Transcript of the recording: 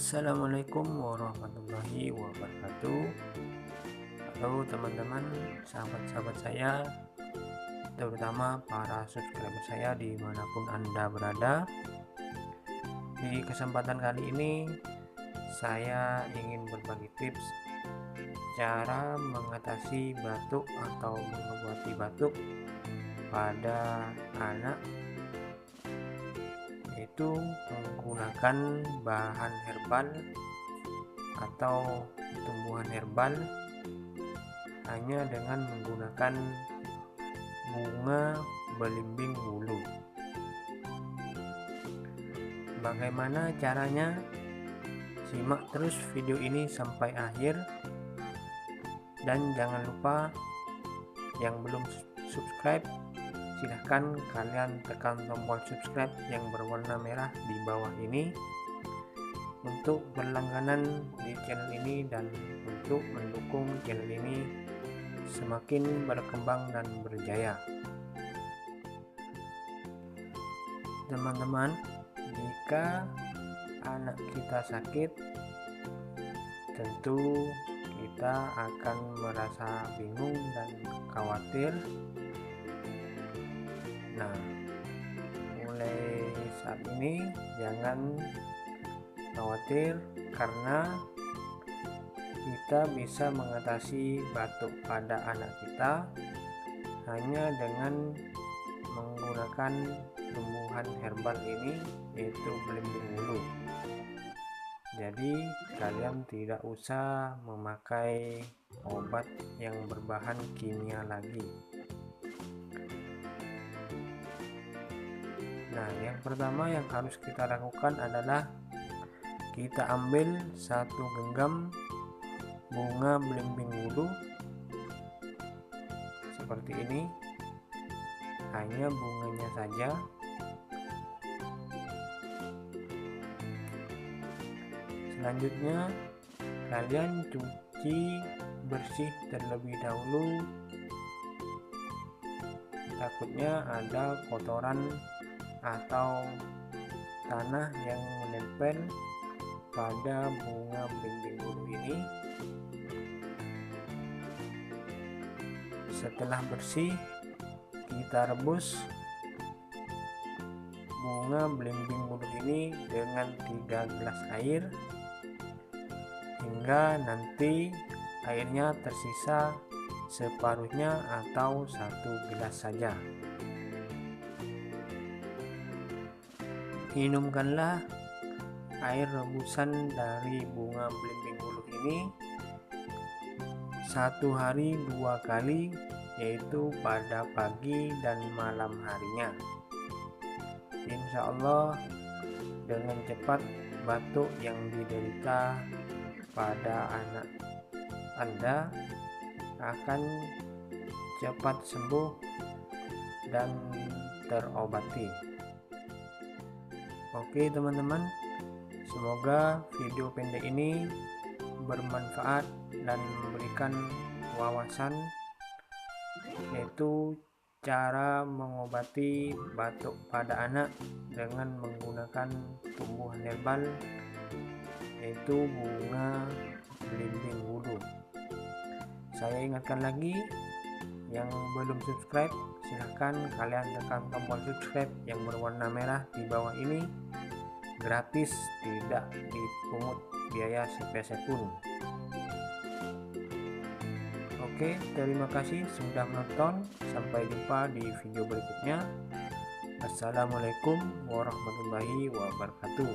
Assalamualaikum warahmatullahi wabarakatuh. Halo teman-teman, sahabat-sahabat saya, terutama para subscriber saya dimanapun Anda berada. Di kesempatan kali ini saya ingin berbagi tips cara mengatasi batuk atau mengobati batuk pada anak, yaitu menggunakan bahan herbal atau tumbuhan herbal hanya dengan menggunakan bunga belimbing wulu. Bagaimana caranya? Simak terus video ini sampai akhir, dan jangan lupa yang belum subscribe, silahkan kalian tekan tombol subscribe yang berwarna merah di bawah ini untuk berlangganan di channel ini dan untuk mendukung channel ini semakin berkembang dan berjaya. Teman-teman, jika anak kita sakit, tentu kita akan merasa bingung dan khawatir. Nah, mulai saat ini jangan khawatir, karena kita bisa mengatasi batuk pada anak kita hanya dengan menggunakan tumbuhan herbal ini, yaitu belimbing wulu. Jadi kalian tidak usah memakai obat yang berbahan kimia lagi. Nah, yang pertama yang harus kita lakukan adalah kita ambil satu genggam bunga belimbing wulu seperti ini, hanya bunganya saja. Selanjutnya kalian cuci bersih terlebih dahulu, takutnya ada kotoran atau tanah yang menempel pada bunga belimbing wulu ini. Setelah bersih, kita rebus bunga belimbing wulu ini dengan 3 gelas air hingga nanti airnya tersisa separuhnya atau 1 gelas saja. Minumkanlah air rebusan dari bunga belimbing wulu ini 1 hari 2 kali, yaitu pada pagi dan malam harinya. Insya Allah dengan cepat batuk yang diderita pada anak Anda akan cepat sembuh dan terobati. Oke teman-teman, semoga video pendek ini bermanfaat dan memberikan wawasan, yaitu cara mengobati batuk pada anak dengan menggunakan tumbuhan herbal, yaitu bunga belimbing wulu. Saya ingatkan lagi, yang belum subscribe silahkan kalian tekan tombol subscribe yang berwarna merah di bawah ini, gratis, tidak dipungut biaya sepeserpun. Oke, terima kasih sudah menonton. Sampai jumpa di video berikutnya. Assalamualaikum warahmatullahi wabarakatuh.